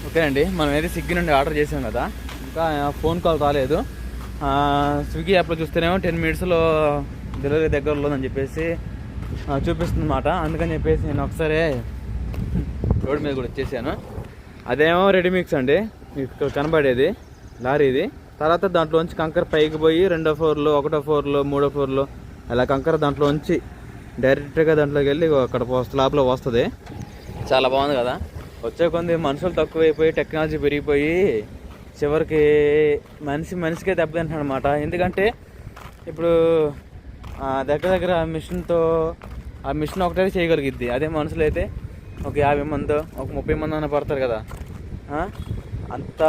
Okay అండి, మనం అయితే స్విగ్గీ నుండి ఆర్డర్ చేసాం కదా, ఇంకా ఫోన్ కాల్ రాలేదు. స్విగ్గీ యాప్లో చూస్తేనేమో 10 minutesలో డెలివరీ దగ్గరలో అని చెప్పేసి చూపిస్తుంది అన్నమాట. అందుకని చెప్పేసి నేను ఒకసారి రోడ్ మీద కూడా వచ్చేసాను. అదేమో రెడీమిక్స్ అండి, మీకు కనబడేది లారీది. తర్వాత దాంట్లోంచి కంకర పైకి పోయి 2వ ఫ్లోర్లో 1వ ఫ్లోర్లో 3వ ఫ్లోర్లో అలా కంకర దాంట్లోంచి డైరెక్ట్గా దాంట్లోకి వెళ్ళి అక్కడ స్లాబ్లో వస్తుంది. చాలా బాగుంది కదా. వచ్చే కొంది మనుషులు తక్కువైపోయి టెక్నాలజీ పెరిగిపోయి చివరికి మనిషికే దెబ్బతింటాడు అనమాట. ఎందుకంటే ఇప్పుడు దగ్గర మిషన్తో ఆ మిషన్ ఒకటే చేయగలిగిద్ది. అదే మనుషులు అయితే ఒక 50 మందో ఒక 30 మంది అన్న పడతారు కదా. అంత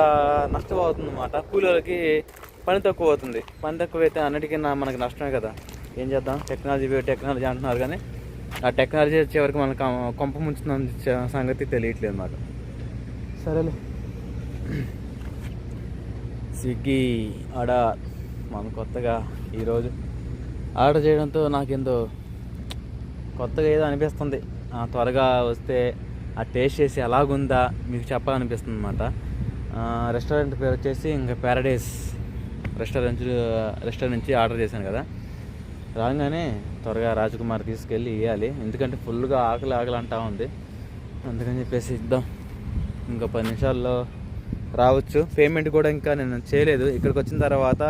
నష్టం అవుతుంది అన్నమాట. కూలీలకి పని తక్కువ అవుతుంది. పని తక్కువ అయితే అన్నిటికీ మనకి నష్టమే కదా. ఏం చేద్దాం, టెక్నాలజీ అంటున్నారు కానీ ఆ టెక్నాలజీ చివరికి మనకు కొంప ముంచుతున్న సంగతి తెలియట్లేదు అన్నమాట. సరేలే, స్విగ్గీ ఆర్డర్ మనం కొత్తగా ఈరోజు ఆర్డర్ చేయడంతో నాకేందో కొత్తగా ఏదో అనిపిస్తుంది. త్వరగా వస్తే ఆ టేస్ట్ చేసి ఎలాగుందా మీకు చెప్పాలనిపిస్తుంది అన్నమాట. రెస్టారెంట్ పేరు వచ్చేసి ఇంకా ప్యారడైస్ రెస్టారెంట్ నుంచి ఆర్డర్ చేశాను కదా. రాగానే త్వరగా రాజకుమార్ తీసుకెళ్ళి ఇవ్వాలి. ఎందుకంటే ఫుల్గా ఆకలి అంటా ఉంది. అందుకని చెప్పేసి ఇద్దాం. ఇంకా 10 నిమిషాల్లో రావచ్చు. పేమెంట్ కూడా ఇంకా నేను చేయలేదు. ఇక్కడికి వచ్చిన తర్వాత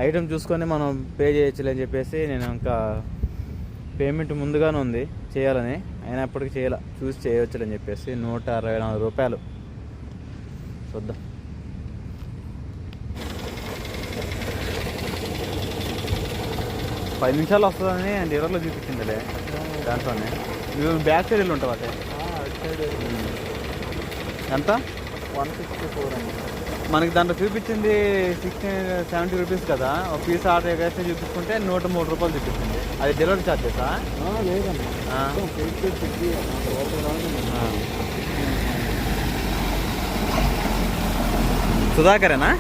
ఐటెం చూసుకొని మనం పే చేయొచ్చులే అని చెప్పేసి నేను ఇంకా పేమెంట్ ముందుగానే ఉంది చేయాలని, అయినప్పటికీ చేయాల చూసి చేయవచ్చులని చెప్పేసి 164 రూపాయలు. చూద్దాం. పది నిమిషాలు వస్తుందని డెలివరీలో చూపించిందిలే. దాంట్లోనే నువ్వు బ్యాక్ సైడ్ వెళ్ళి ఉంటావు. అదే ఎంత 164 అండి. మనకి దాంట్లో చూపించింది 70 రూపీస్ కదా. ఒక పీస్ ఆర్డర్ చేస్తే చూపించుకుంటే 103 రూపాయలు చూపించింది. అది డెలివరీ ఛార్జెసా? లేదండి, సుధాకరేనా?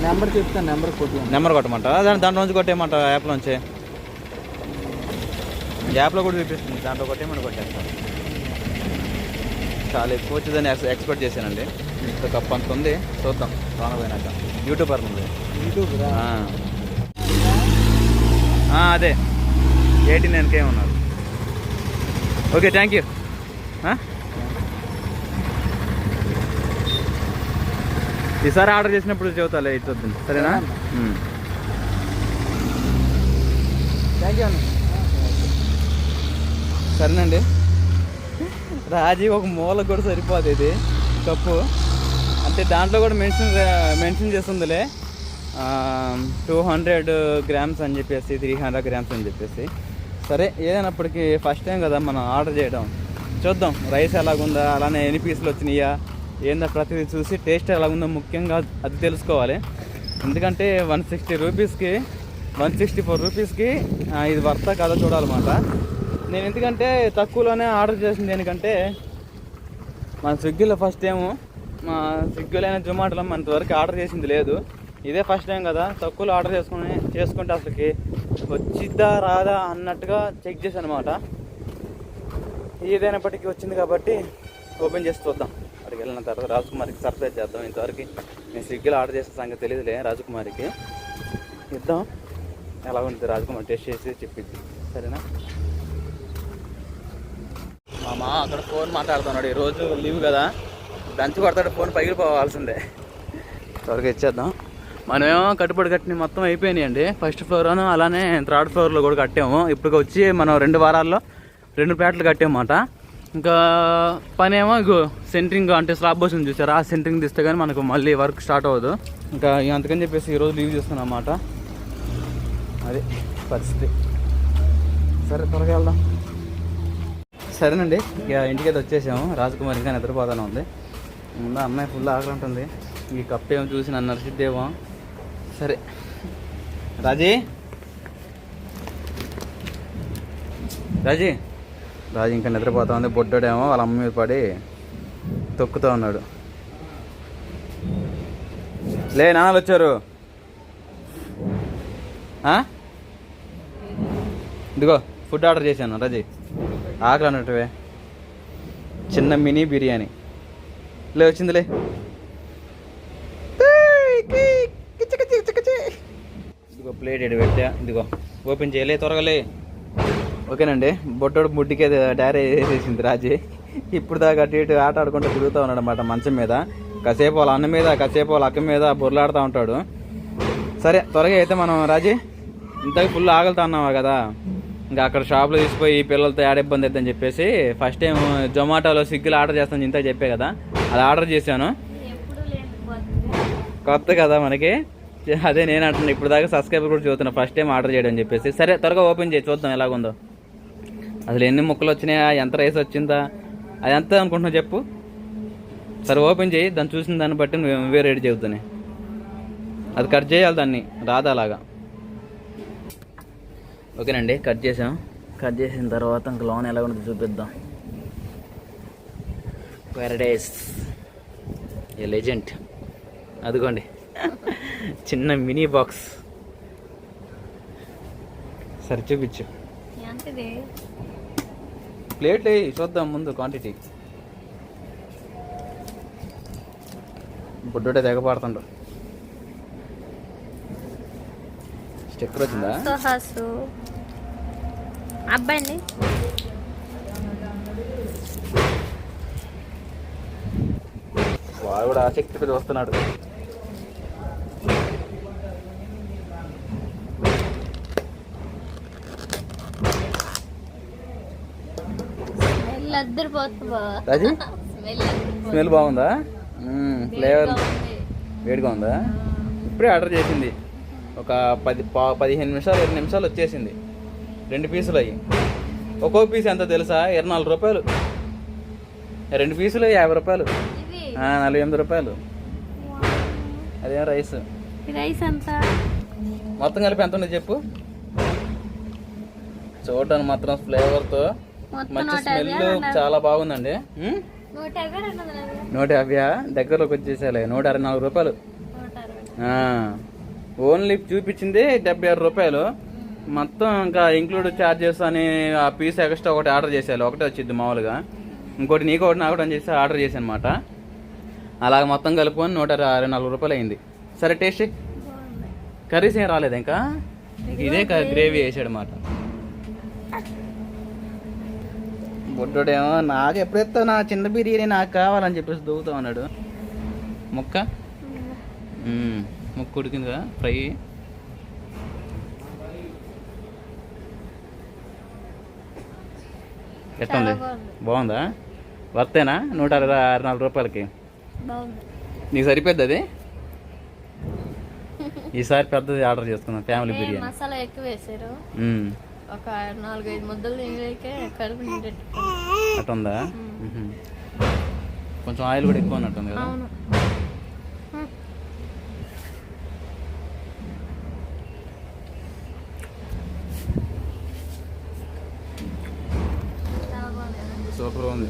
నెంబర్ చెప్తాను, నెంబర్ కొట్టమంటావా? దాంట్లో నుంచి కొట్టేయమంటావా? యాప్లోంచి యాప్లో కూడా చూపిస్తుంది. దాంట్లో కొట్టేయమని కొట్టేస్తాను. చాలా ఎక్కువ వచ్చిందని ఎక్స్పెక్ట్ చేశానండి. ఇంత కప్ అంత ఉంది. చూద్దాం రానపోయినాక. యూట్యూబర్ ఉంది. అదే 89K ఉన్నారు. Okay, thank you. ఈసారి ఆర్డర్ చేసినప్పుడు చెబుతాలే ఇస్తుంది. సరేనా? థ్యాంక్ యూ అన్న. సరేనండి. రాజీ ఒక మూలకు కూడా సరిపోదు ఇది కప్పు. అంటే దాంట్లో కూడా మెన్షన్ చేస్తుందిలే 200 grams అని చెప్పేసి 300 grams అని చెప్పేసి. సరే, ఏదైనప్పటికీ ఫస్ట్ టైం కదా మనం ఆర్డర్ చేయడం. చూద్దాం రైస్ ఎలాగుందా, అలానే ఎన్ని పీసులు వచ్చినాయా ఏందా ప్రతిదీ చూసి టేస్ట్ ఎలాగుందో ముఖ్యంగా అది తెలుసుకోవాలి. ఎందుకంటే 164 రూపీస్కి ఇది వర్తా కదా చూడాలన్నమాట. నేను ఎందుకంటే తక్కువలోనే ఆర్డర్ చేసింది. దేనికంటే మన స్విగ్గీలో ఫస్ట్ టైము, మా స్విగ్గీలో అయినా జొమాటోలో అంతవరకు ఆర్డర్ చేసింది లేదు. ఇదే ఫస్ట్ టైం కదా. తక్కువలో ఆర్డర్ చేసుకుంటే అసలుకి వచ్చిద్దా రాదా అన్నట్టుగా చెక్ చేశాను అనమాట. ఏదైనప్పటికీ వచ్చింది కాబట్టి ఓపెన్ చేసి చూద్దాం. అక్కడికి వెళ్ళిన తర్వాత రాజకుమారికి సర్ప్రైజ్ చేద్దాం. ఇంతవరకు నేను స్విగ్గీలో ఆర్డర్ చేసిన సంగతి తెలియదులే. రాజకుమారికి ఇద్దాం. ఎలా ఉంటుంది రాజకుమారి టేస్ట్ చేసి చెప్పింది. సరేనా? మా అక్కడ ఫోన్ మాట్లాడుతున్నాడు. ఈరోజు లీవ్ కదా, లంచ్ కొడతాడు. ఫోన్ పగిలిపోవాల్సిందే. త్వరగా ఇచ్చేద్దాం. మనమేమో కట్టుబడి కట్టిన మొత్తం అయిపోయినాయండి. ఫస్ట్ ఫ్లోర్లోనూ అలానే 3rd ఫ్లోర్లో కూడా కట్టాము. ఇప్పుడు వచ్చి మనం 2 వారాల్లో 2 ప్లాట్లు కట్టామన్నమాట. ఇంకా పని ఏమో సెంటరింగ్ అంటే స్లాబ్ బోసింగ్ చూసారా, ఆ సెంటరింగ్ తీస్తే కానీ మనకు మళ్ళీ వర్క్ స్టార్ట్ అవ్వదు. ఇంకా అందుకని చెప్పేసి ఈరోజు లీవ్ చేస్తున్నాం అన్నమాట. అది పరిస్థితి. సరే, త్వరగా వెళ్దాం. సరేనండి, ఇక ఇంటికైతే వచ్చేసాము. రాజకుమారి ఇంకా నిద్రపోతానే ఉంది. ముందు అమ్మాయి ఫుల్ ఆకలి ఉంటుంది. ఈ కప్ ఏమో చూసి నన్ను నడిచిద్దేమో. సరే రాజీ ఇంకా నిద్రపోతా ఉంది. బొడ్డోడేమో వాళ్ళ అమ్మ మీద పడి తొక్కుతూ ఉన్నాడు. లే, నాన్నలు వచ్చారు. ఇదిగో ఫుడ్ ఆర్డర్ చేశాను. రాజీ ఆకలి అన్నట్టువే. చిన్న మినీ బిర్యానీ వచ్చిందిలే. ఇదిగో ప్లేట్ ఎడు పెట్టా, ఇదిగో ఓపెన్ చేయలే త్వరగలే. ఓకేనండి, బొట్టోడు ముడ్డికి డైరీ వేసేసింది రాజీ. ఇప్పుడు దాకా అటు ఇటు ఆట ఆడుకుంటూ తిరుగుతూ ఉన్నాడు అనమాట మంచం మీద. కాసేపు వాళ్ళ అన్న మీద, కాసేపు వాళ్ళ అక్క మీద బొర్లాడుతూ ఉంటాడు. సరే త్వరగా అయితే మనం రాజీ ఇంతకు ఫుల్ ఆకలితో అన్నావా కదా, ఇంకా అక్కడ షాప్లో తీసిపోయి పిల్లలతో ఆడ ఇబ్బంది అవుతుందని చెప్పేసి ఫస్ట్ టైం జొమాటోలో స్విగ్గీలో ఆర్డర్ చేస్తాను ఇంత చెప్పే కదా, అది ఆర్డర్ చేశాను. కొత్త కదా మనకి, అదే నేను అంటున్నా. ఇప్పుడు దాకా సబ్స్క్రైబర్ కూడా చూస్తున్నా ఫస్ట్ టైం ఆర్డర్ చేయడం అని చెప్పేసి. సరే త్వరగా ఓపెన్ చేసి చూద్దాం ఎలాగుందో. అసలు ఎన్ని ముక్కలు వచ్చినాయా, ఎంత రైస్ వచ్చిందా, అది ఎంత అనుకుంటున్నావు చెప్పు. సరే ఓపెన్ చేయి, దాన్ని చూసిన దాన్ని బట్టి నువ్వే రెడీ చెబుతానే. అది కట్ చేయాలి దాన్ని, రాదా అలాగా. ఓకేనండి, కట్ చేసాం. కట్ చేసిన తర్వాత ఇంక లోన్ ఎలా ఉంటుందో చూపిద్దాం. పారడైస్ ఏ లెజెండ్, అదిగోండి చిన్న మినీ బాక్స్. సరే చూపించు ప్లేట్ చూద్దాం ముందు క్వాంటిటీ. బుడ్డోడే తెగపాడుతుండ్రు. స్టిక్కర్ వచ్చిందా అబ్బాయి? వాడు కూడా ఆసక్తితో చూస్తున్నాడు. స్మెల్ బాగుందా? ఫ్లేవర్ వేడిగా ఉందా? ఇప్పుడే ఆర్డర్ చేసింది, ఒక 15 నిమిషాలు 20 నిమిషాలు వచ్చేసింది. 2 పీసులు అయ్యి. ఒక్కో పీస్ ఎంత తెలుసా? 24 రూపాయలు. 2 పీసులు 50 రూపాయలు, 48 రూపాయలు. అదేం రైస్ ఎంత మొత్తం కలిపి ఎంత ఉంది చెప్పు. చూడడానికి మాత్రం ఫ్లేవర్తో మంచి స్మెల్ చాలా బాగుందండి. 150 దగ్గరలోకి వచ్చేసాలే. 164 రూపాయలు. ఓన్లీ చూపించింది 76 రూపాయలు. మొత్తం ఇంకా ఇంక్లూడ్ ఛార్జెస్ అని ఆ పీస్ ఎక్స్ట్రా ఒకటి ఆర్డర్ చేసేయాలి. ఒకటే వచ్చింది మామూలుగా, ఇంకోటి నీకు ఒకటి నాకు ఒకటి చేసి ఆర్డర్ చేశాను అనమాట. అలాగ మొత్తం కలుపుకొని 164 రూపాయలు అయింది. సరే టేస్ట్ కర్రీస్ ఏం రాలేదు ఇంకా, ఇదే గ్రేవీ వేసాడు అన్నమాట. బొడ్డోడేమో నాకు ఎప్పుడైతే నా చిన్న బిర్యానీ నాకు కావాలని చెప్పేసి దూకుతా ఉన్నాడు. ముక్క ఉడికింది కదా ఫ్రై. ఎట్లుంది? బాగుందా? వర్తేనా 164 రూపాయలకి? నీకు సరిపోద్ది అది? ఈసారి పెద్దది ఆర్డర్ చేసుకున్నాం, ఫ్యామిలీ బిర్యానీ. మసాలా ఎక్కువ వేసారు, ఒక 4-5 ముద్దలు కడుపు అట్టుందా? కొంచెం ఆయిల్ కూడా ఎక్కువ ఉన్నట్టుంది కదా. సూపర్ ఉంది.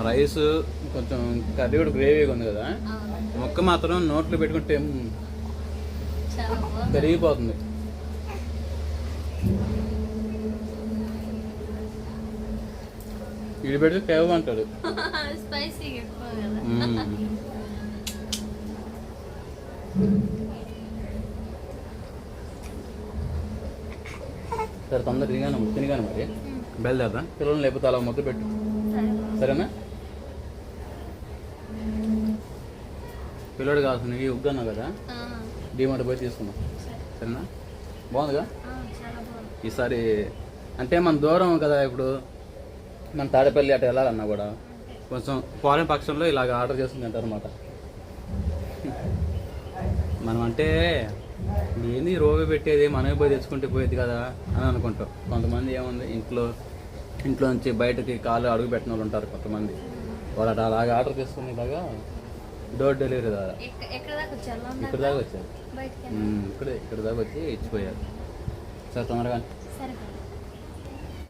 రైస్ కొంచెం కర్రీ కూడా గ్రేవీగా ఉంది కదా. ముక్క మాత్రం నోట్లో పెట్టుకుంటే పెరిగిపోతుంది. ఇది పెడితే కేవ్ అంటాడు. సరే తొందర తినగాను మరి బయలుదేరదా. పిల్లలు లేకపోతే అలా మొదలు పెట్టు, సరేనా? పిల్లడు కావాల్సిన ఉగ్గాను కదా, డిమార్ట్ పోయి తీసుకున్నాం, సరేనా? బాగుందిగా ఈసారి. అంటే మన దూరం కదా, ఇప్పుడు మన తాడేపల్లి అటు వెళ్ళాలన్నా కూడా కొంచెం ఫారెన్ పక్షంలో ఇలాగ ఆర్డర్ చేసుకుని తింటారు అనమాట. మనం అంటే ఏంది రోగి పెట్టేది, మనమే పోయి తెచ్చుకుంటే పోయేది కదా అని అనుకుంటాం. కొంతమంది ఏముంది ఇంట్లో నుంచి బయటకి కాలు అడుగు పెట్టిన వాళ్ళు ఉంటారు కొంతమంది. వాళ్ళు అలాగా ఆర్డర్ చేసుకుని ఇలాగా డోర్ డెలివరీ ద్వారా ఇక్కడ దాకా వచ్చారు. ఇక్కడ దాకా వచ్చి ఇచ్చిపోయారు. సార్ తొందరగా